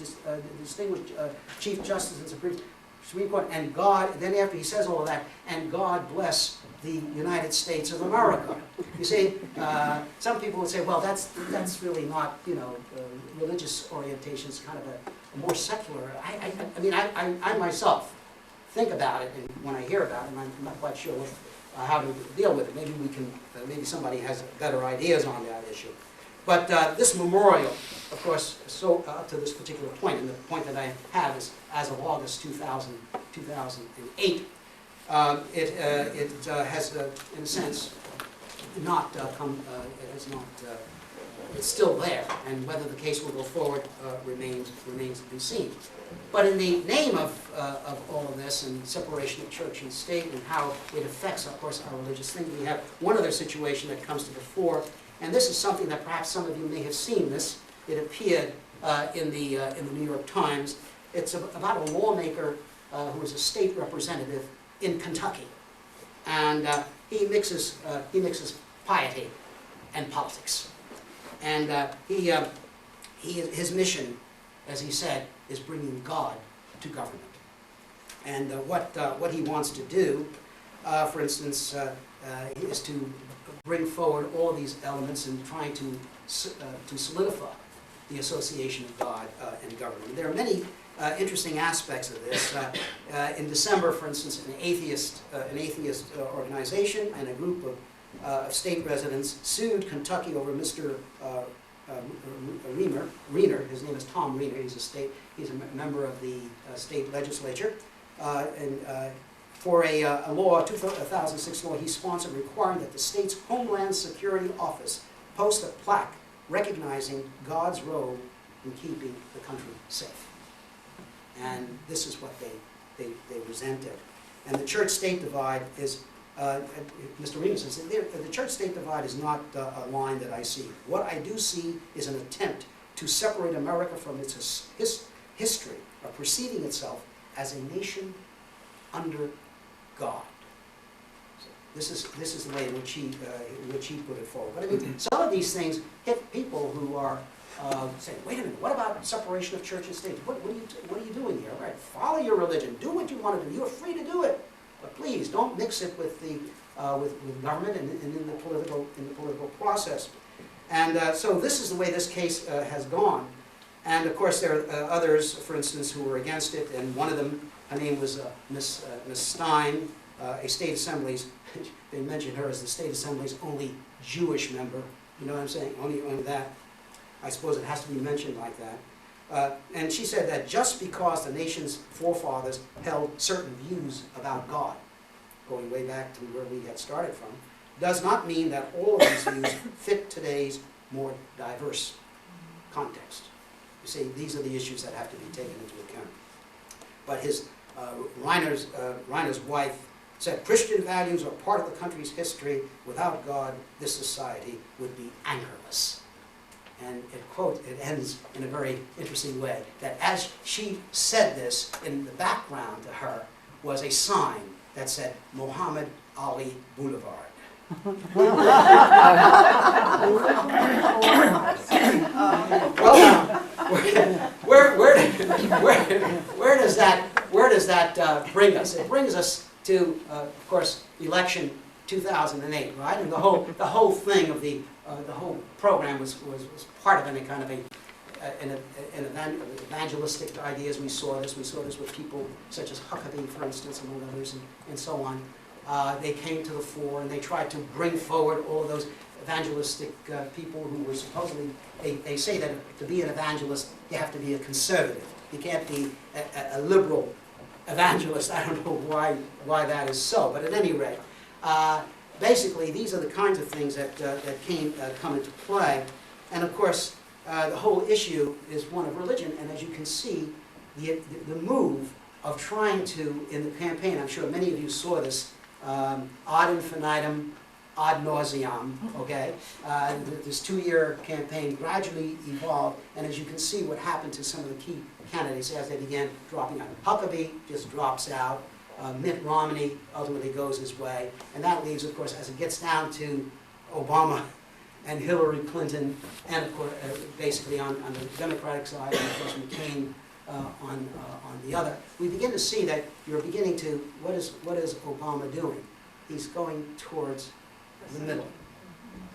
distinguished Chief Justices of the Supreme Court, and God, then after he says all of that, and God bless the United States of America. You see, some people would say, well, that's really not, religious orientation is kind of a more secular. I myself think about it, and when I hear about it, and I'm not quite sure how to deal with it. Maybe we can, maybe somebody has better ideas on that issue. But this memorial, of course, so up to this particular point, and the point that I have is as of August 2008, it has, in a sense, not come. It has not. It's still there, and whether the case will go forward remains to be seen. But in the name of all of this and separation of church and state and how it affects, of course, our religious thing, we have one other situation that comes to the fore, and this is something that perhaps some of you may have seen. This it appeared in the New York Times. It's about a lawmaker who is a state representative in Kentucky, and he mixes piety and politics, and his mission, as he said, is bringing God to government. And what he wants to do, for instance, is to bring forward all these elements and trying to solidify the association of God and government. There are many interesting aspects of this. In December, for instance, an atheist organization and a group of state residents sued Kentucky over Mr. Riener. His name is Tom Riener. He's a member of the state legislature, and for a law, 2006 law, he sponsored requiring that the state's Homeland Security Office post a plaque recognizing God's role in keeping the country safe. And this is what they resented. And the church-state divide is, Mr. Riener says, the church-state divide is not a line that I see. What I do see is an attempt to separate America from its history of perceiving itself as a nation under God. So this is the way in which he put it forward. But I mean, some of these things hit people who are saying, wait a minute, what about separation of church and state? What are you doing here? All right, follow your religion, do what you want to do. You're free to do it, but please don't mix it with the with government and in the political process. And so this is the way this case has gone. And of course, there are others, for instance, who were against it. And one of them, her name was Miss Stein, a state assembly's. They mentioned her as the state assembly's only Jewish member. You know what I'm saying? Only that. I suppose it has to be mentioned like that. And she said that just because the nation's forefathers held certain views about God, going way back to where we had started from, does not mean that all of these views fit today's more diverse context. You see, these are the issues that have to be taken into account. But Reiner's wife said, Christian values are part of the country's history. Without God, this society would be anchorless. And it ends in a very interesting way, that as she said this, in the background to her was a sign that said Muhammad Ali Boulevard. Well, now, where does that bring us? It brings us to, of course, election 2008, right? And the whole thing of the whole program was part of any kind of an evangelistic ideas. We saw this with people such as Huckabee, for instance, among others, and so on. They came to the fore and they tried to bring forward all of those evangelistic people who were supposedly, they say that to be an evangelist, you have to be a conservative. You can't be a liberal evangelist. I don't know why that is so, but at any rate, basically these are the kinds of things that come into play. And of course, the whole issue is one of religion, and as you can see, the move of trying to, in the campaign, I'm sure many of you saw this, ad infinitum, ad nauseam, okay? This 2-year campaign gradually evolved, and as you can see what happened to some of the key candidates as they began dropping out. Huckabee just drops out. Mitt Romney ultimately goes his way, and that leaves, of course, as it gets down to Obama and Hillary Clinton, and of course, basically on the Democratic side, and of course McCain on the other. We begin to see that you're beginning to, what is Obama doing? He's going towards the middle.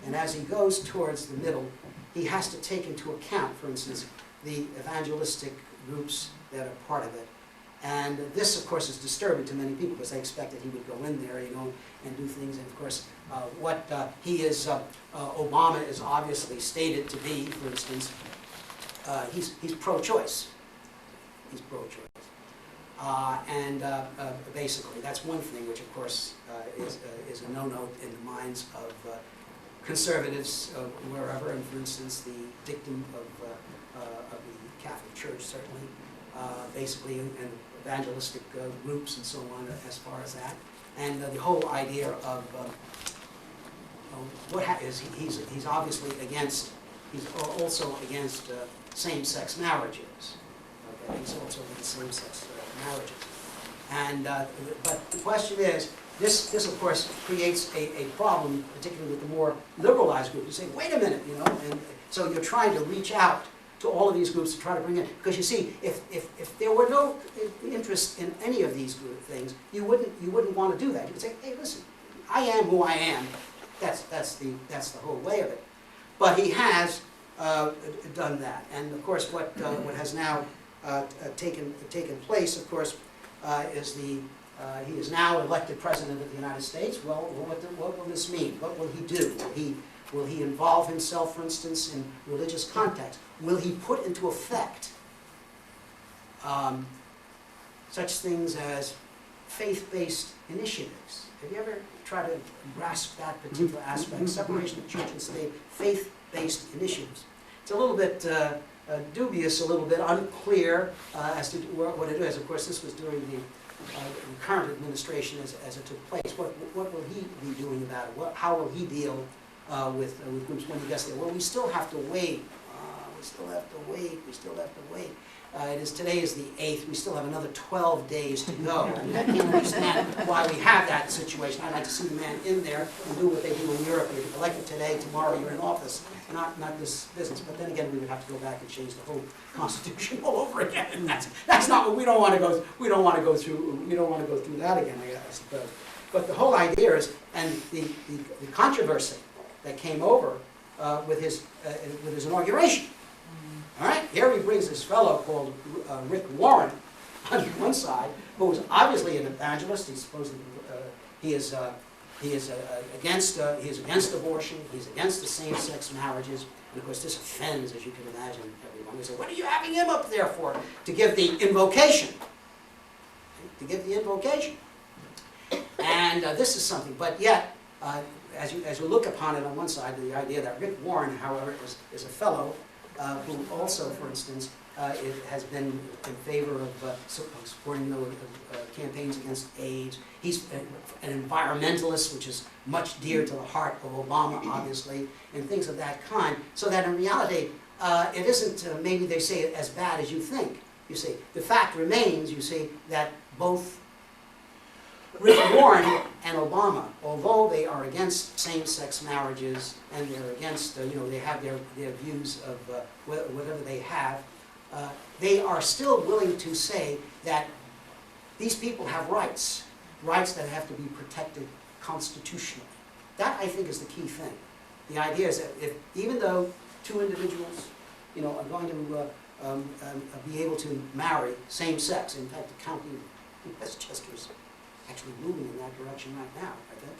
And as he goes towards the middle, he has to take into account, for instance, the evangelistic groups that are part of it. And this, of course, is disturbing to many people because they expected he would go in there, and do things. And of course, what he is, Obama is obviously stated to be, for instance, he's pro-choice. He's pro-choice. And basically, that's one thing which, of course, is a no-no in the minds of conservatives wherever. And for instance, the dictum of the Catholic Church, certainly, basically, and evangelistic groups and so on as far as that. And the whole idea of what is he's obviously against, he's also against same-sex marriages. Okay, he's also against same-sex marriages. And but the question is, this of course creates a problem, particularly with the more liberalized group. You say, wait a minute, and so you're trying to reach out to all of these groups to try to bring in, because you see, if there were no interest in any of these things, you wouldn't want to do that. You would say, hey, listen, I am who I am, That's the whole way of it. But he has done that, and of course, what has now taken place, of course, is he is now elected president of the United States. Well, what will this mean? What will he do? Will he involve himself, for instance, in religious context? Will he put into effect such things as faith-based initiatives? Have you ever tried to grasp that particular aspect? Separation of church and state, faith-based initiatives. It's a little bit dubious, a little bit unclear as to what it is. Of course, this was during the current administration as it took place. What will he be doing about it? How will he deal with groups when he gets there? Well, we still have to wait. We still have to wait. Today is the 8th. We still have another 12 days to go. I mean, I can't understand why we have that situation. I'd like to see the man in there and do what they do in Europe. You're elected today, tomorrow you're in office, not this business. But then again, we would have to go back and change the whole Constitution all over again. And that's not what we don't want to go. We don't want to go through that again, I suppose. But the whole idea is, and the controversy that came over with his inauguration. All right, here he brings this fellow called Rick Warren on one side, who is obviously an evangelist. He's supposedly he is against abortion. He's against the same-sex marriages, and of course this offends, as you can imagine, everyone. They say, "What are you having him up there for?" To give the invocation. To give the invocation. And this is something, but yet, as you look upon it on one side, the idea that Rick Warren, however, is a fellow who also, for instance, has been in favor of supporting campaigns against AIDS. He's an environmentalist, which is much dear to the heart of Obama, obviously, and things of that kind. So that in reality, it isn't, maybe they say it as bad as you think. You see, the fact remains, you see, that both Rick Warren and Obama, although they are against same-sex marriages and they're against, they have their views of whatever they have, they are still willing to say that these people have rights that have to be protected constitutionally. That, I think, is the key thing. The idea is that even though two individuals, are going to be able to marry same-sex, in fact, the county of Westchester's actually moving in that direction right now, I think.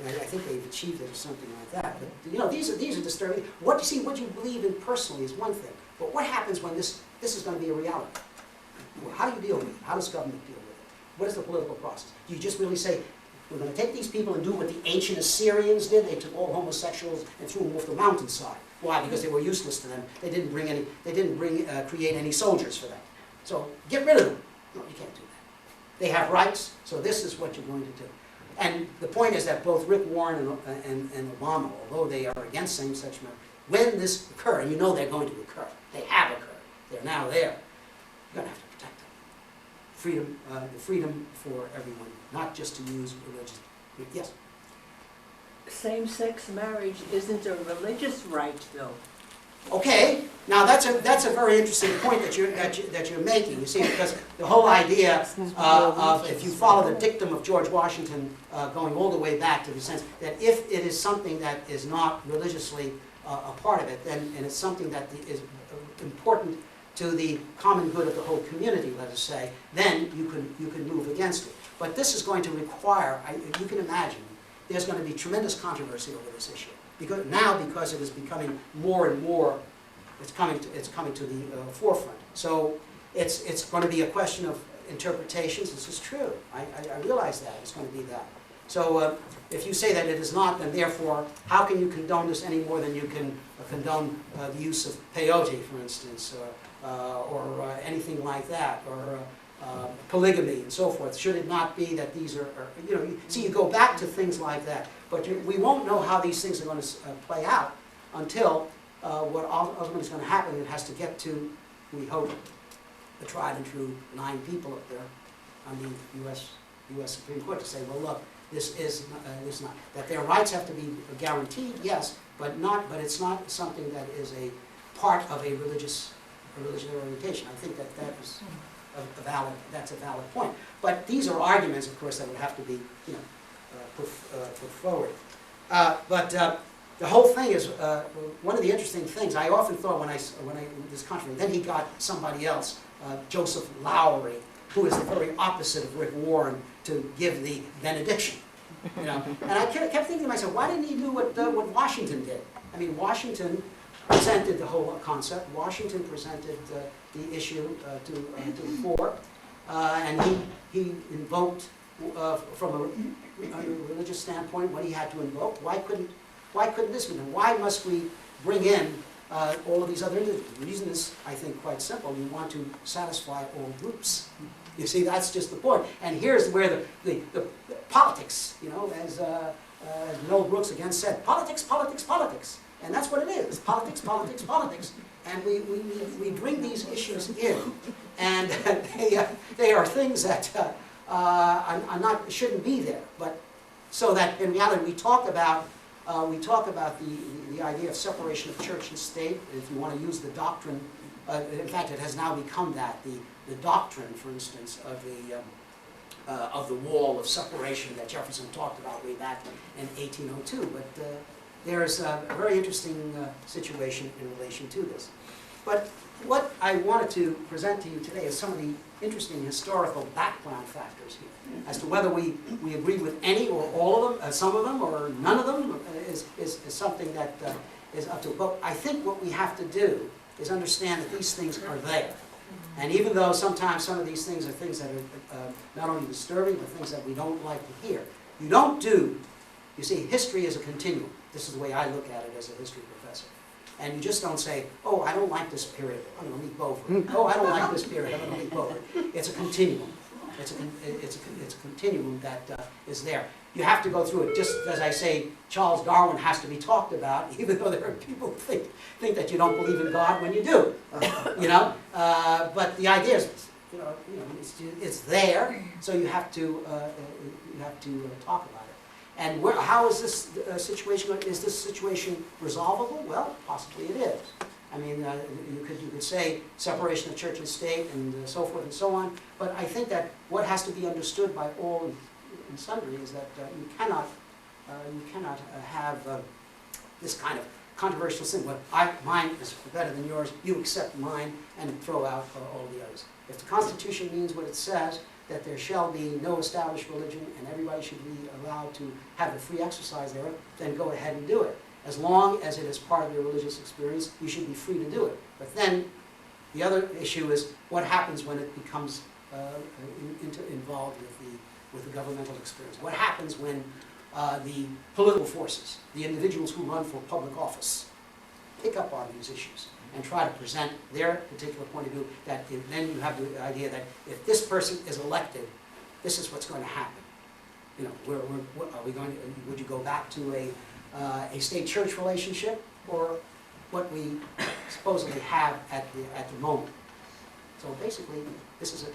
I think they've achieved it or something like that. But these are disturbing. What you believe in personally is one thing, but what happens when this is going to be a reality? How do you deal with it? How does government deal with it? What is the political process? Do you just really say, we're going to take these people and do what the ancient Assyrians did? They took all homosexuals and threw them off the mountainside. Why? Because they were useless to them. They didn't create any soldiers for them. So get rid of them. No, you can't do that. They have rights, so this is what you're going to do. And the point is that both Rick Warren and Obama, although they are against same-sex marriage, when this occurs, and they're going to occur, they have occurred, they're now there, you're going to have to protect them. The freedom for everyone, not just to use religion. Yes? Same-sex marriage isn't a religious right, though. Okay, now that's a very interesting point that you're making. You see, because the whole idea of if you follow the dictum of George Washington, going all the way back to the sense that if it is something that is not religiously a part of it, then and it's something that is important to the common good of the whole community, let us say, then you can move against it. But this is going to require, you can imagine, there's going to be tremendous controversy over this issue. Because it is becoming more and more, it's coming to the forefront. So it's going to be a question of interpretations. This is true. I realize that it's going to be that. So if you say that it is not, then therefore, how can you condone this any more than you can condone the use of peyote, for instance, or anything like that, or polygamy and so forth? Should it not be that these are you go back to things like that. But we won't know how these things are going to play out until what ultimately is going to happen. It has to get to, we hope, the tried and true 9 people up there on the U.S. Supreme Court to say, well, look, this is not that their rights have to be guaranteed, yes, but it's not something that is a part of a religious orientation. I think that is that's a valid point. But these are arguments, of course, that would have to be put forward. But the whole thing is, one of the interesting things, I often thought when I this conference, then he got somebody else, Joseph Lowry, who is the very opposite of Rick Warren, to give the benediction. You know? And I kept thinking to myself, why didn't he do what Washington did? I mean, Washington presented the whole concept. Washington presented the issue to the fore, and he invoked from a religious standpoint what he had to invoke. Why couldn't this be done? Why must we bring in all of these other individuals? The reason is, I think, quite simple. You want to satisfy all groups. You see, that's just the point. And here's where the politics, you know, as Mel Brooks again said, politics, politics, politics. And that's what it is, politics, politics, politics. And we bring these issues in, and they are things that shouldn't be there. But so that in reality we talk about the idea of separation of church and state. If you want to use the doctrine, in fact, it has now become that the doctrine, for instance, of the wall of separation that Jefferson talked about way back in 1802. But there's a very interesting situation in relation to this. But what I wanted to present to you today is some of the interesting historical background factors here, as to whether we agree with any or all of them, some of them, or none of them, is something that is up to. But I think what we have to do is understand that these things are there. And even though sometimes some of these things are things that are not only disturbing, but things that we don't like to hear, you see, history is a continuum. This is the way I look at it as a history professor. And you just don't say, oh, I don't like this period, I'm going to leap over it. Oh, I don't like this period, I'm going to leap over it. It's a continuum. It's a continuum that is there. You have to go through it, just as I say, Charles Darwin has to be talked about, even though there are people who think that you don't believe in God when you do. You know? But the idea is, it's there, so you have to talk about it. And how is this situation? Is this situation resolvable? Well, possibly it is. I mean, you could say separation of church and state and so forth and so on. But I think that what has to be understood by all and sundry is that you cannot have this kind of controversial thing. What mine is better than yours. You accept mine and throw out all the others. If the Constitution means what it says, that there shall be no established religion and everybody should be allowed to have the free exercise thereof, then go ahead and do it. As long as it is part of your religious experience, you should be free to do it. But then the other issue is what happens when it becomes involved with the governmental experience. What happens when the political forces, the individuals who run for public office, pick up on these issues and try to present their particular point of view, that then you have the idea that if this person is elected, this is what's going to happen. You know, are we going to, would you go back to a state-church relationship, or what we supposedly have at the moment? So basically, this is it.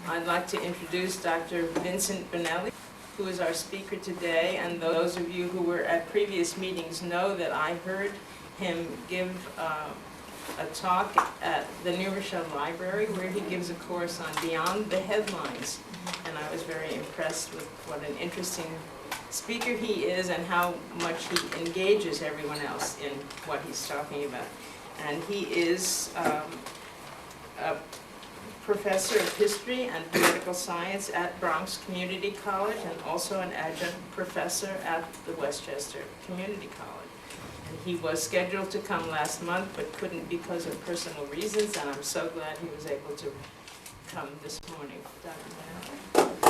I'd like to introduce Dr. Vincent Bonelli, who is our speaker today, and those of you who were at previous meetings know that I heard him give a talk at the New Rochelle Library where he gives a course on Beyond the Headlines, and I was very impressed with what an interesting speaker he is and how much he engages everyone else in what he's talking about. And he is professor of history and political science at Bronx Community College and also an adjunct professor at the Westchester Community College. And he was scheduled to come last month but couldn't because of personal reasons, and I'm so glad he was able to come this morning. Dr. Bonelli.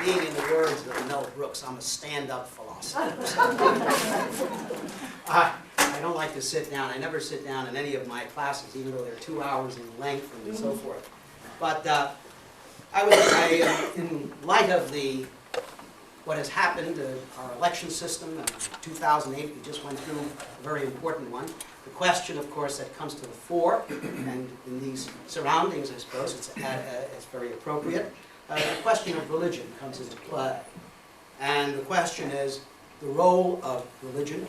Being in the words of Mel Brooks, I'm a stand-up philosopher. I don't like to sit down. I never sit down in any of my classes, even though they're 2 hours in length and so forth. But in light of what has happened, our election system in 2008, we just went through a very important one. The question, of course, that comes to the fore, and in these surroundings, I suppose, it's very appropriate. The question of religion comes into play. And the question is the role of religion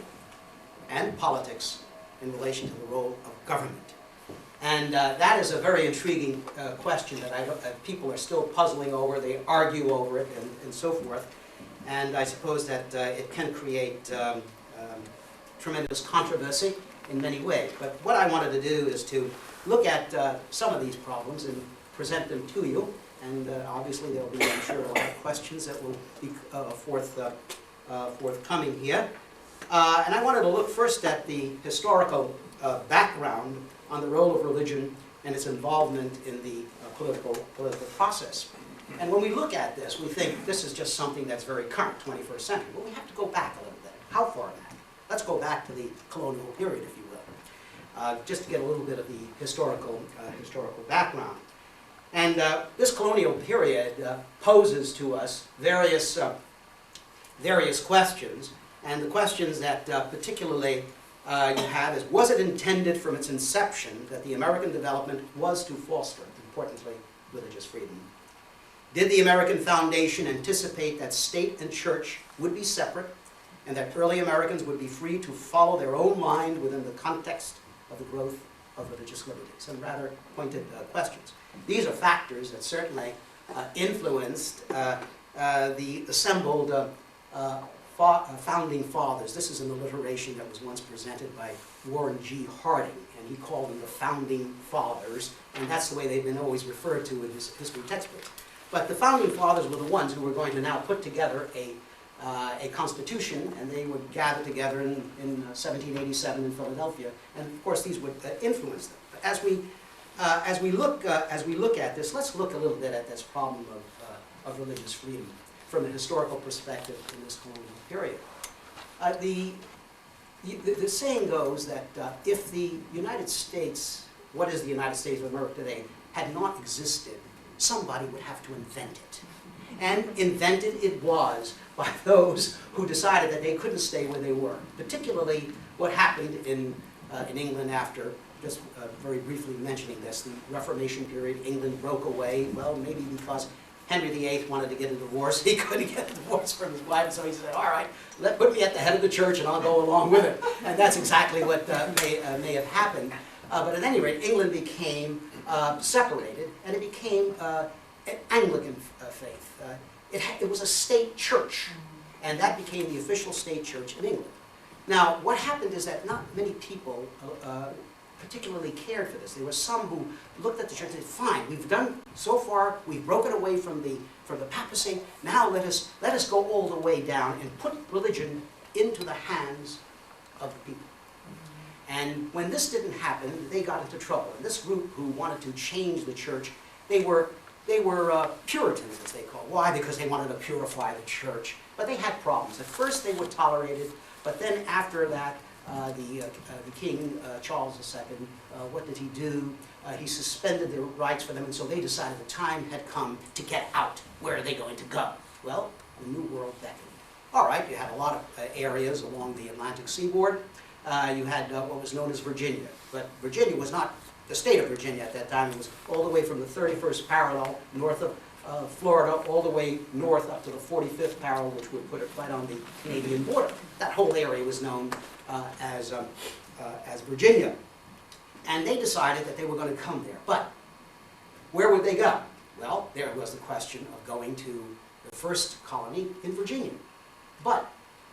and politics in relation to the role of government. And that is a very intriguing question that people are still puzzling over. They argue over it and so forth. And I suppose that it can create tremendous controversy in many ways. But what I wanted to do is to look at some of these problems and present them to you. And obviously there will be, I'm sure, a lot of questions that will be forthcoming here. And I wanted to look first at the historical background on the role of religion and its involvement in the political process. And when we look at this, we think this is just something that's very current, 21st century. But we have to go back a little bit. How far back? Let's go back to the colonial period, if you will, just to get a little bit of the historical background. And this colonial period poses to us various questions. And the questions that particularly you have is, was it intended from its inception that the American development was to foster, importantly, religious freedom? Did the American foundation anticipate that state and church would be separate and that early Americans would be free to follow their own mind within the context of the growth of religious liberty? Some rather pointed questions. These are factors that certainly influenced the assembled founding fathers. This is an alliteration that was once presented by Warren G. Harding, and he called them the founding fathers, and that's the way they've been always referred to in his history textbooks. But the founding fathers were the ones who were going to now put together a constitution, and they would gather together in 1787 in Philadelphia, and of course these would influence them. But as we look at this, let's look a little bit at this problem of religious freedom from a historical perspective in this colonial period. The saying goes that if the United States, what is the United States of America today, had not existed, somebody would have to invent it. And invented it was by those who decided that they couldn't stay where they were. Particularly what happened in England after, just very briefly mentioning this, the Reformation period. England broke away, well, maybe because Henry VIII wanted to get a divorce. He couldn't get a divorce from his wife, so he said, all right, put me at the head of the church and I'll go along with it. And that's exactly what may have happened. But at any rate, England became separated, and it became an Anglican faith. It was a state church, and that became the official state church in England. Now, what happened is that not many people particularly cared for this. There were some who looked at the church and said, fine, we've done so far, we've broken away from the papacy, now let us go all the way down and put religion into the hands of the people. And when this didn't happen, they got into trouble. And this group who wanted to change the church, they were Puritans, as they call it. Why? Because they wanted to purify the church. But they had problems. At first they were tolerated, but then after that, the King, Charles II, what did he do? He suspended their rights for them, and so they decided the time had come to get out. Where are they going to go? Well, the New World beckoned. All right, you had a lot of areas along the Atlantic seaboard. You had what was known as Virginia, but Virginia was not the state of Virginia at that time. It was all the way from the 31st parallel north of Florida, all the way north up to the 45th parallel, which would put it right on the Canadian border. That whole area was known as Virginia. And they decided that they were going to come there. But where would they go? Well, there was the question of going to the first colony in Virginia. But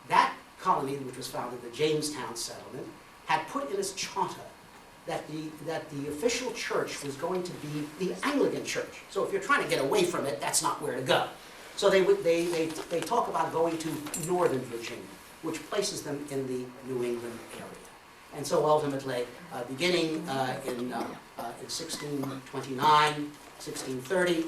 that colony, which was founded, the Jamestown settlement, had put in its charter that the official church was going to be the Anglican church. So if you're trying to get away from it, that's not where to go. So they talk about going to Northern Virginia, which places them in the New England area. And so ultimately, beginning in 1629, 1630,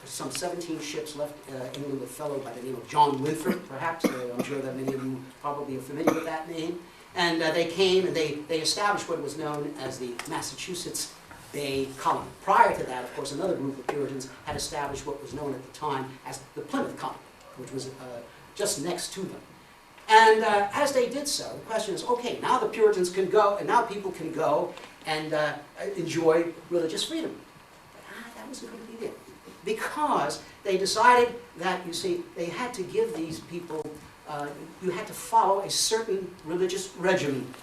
some 17 ships left England with a fellow by the name of John Winthrop, perhaps. I'm sure that many of you probably are familiar with that name. And they came and they established what was known as the Massachusetts Bay Colony. Prior to that, of course, another group of Puritans had established what was known at the time as the Plymouth Colony, which was just next to them. And as they did so, the question is, okay, now the Puritans can go, and now people can go and enjoy religious freedom. But that wasn't going to be it. Because they decided that, you see, they had to give these people, you had to follow a certain religious regimen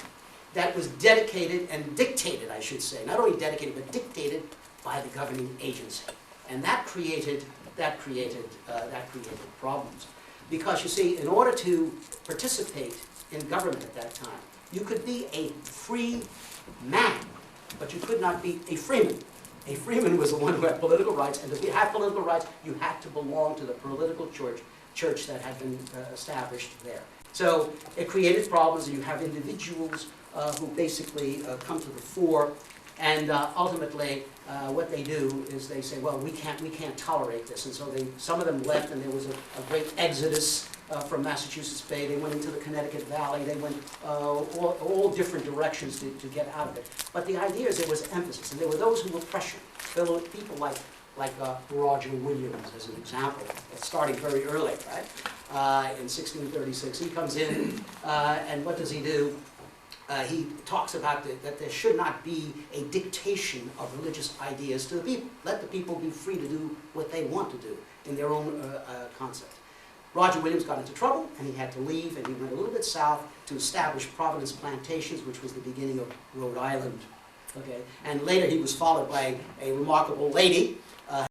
that was dedicated and dictated, I should say, not only dedicated, but dictated by the governing agency. And that created problems. Because you see, in order to participate in government at that time, you could be a free man, but you could not be a freeman. A freeman was the one who had political rights, and to have political rights, you had to belong to the political church that had been established there. So it created problems, and you have individuals who basically come to the fore, and ultimately what they do is they say, well, we can't tolerate this, and so some of them left, and there was a great exodus from Massachusetts Bay. They went into the Connecticut Valley. They went all different directions to get out of it. But the idea is there was emphasis, and there were those who were pressured. There were people like Roger Williams, as an example, starting very early, right? In 1636, he comes in, and what does he do? He talks about that there should not be a dictation of religious ideas to the people. Let the people be free to do what they want to do in their own concept. Roger Williams got into trouble, and he had to leave, and he went a little bit south to establish Providence Plantations, which was the beginning of Rhode Island. Okay? And later he was followed by a remarkable lady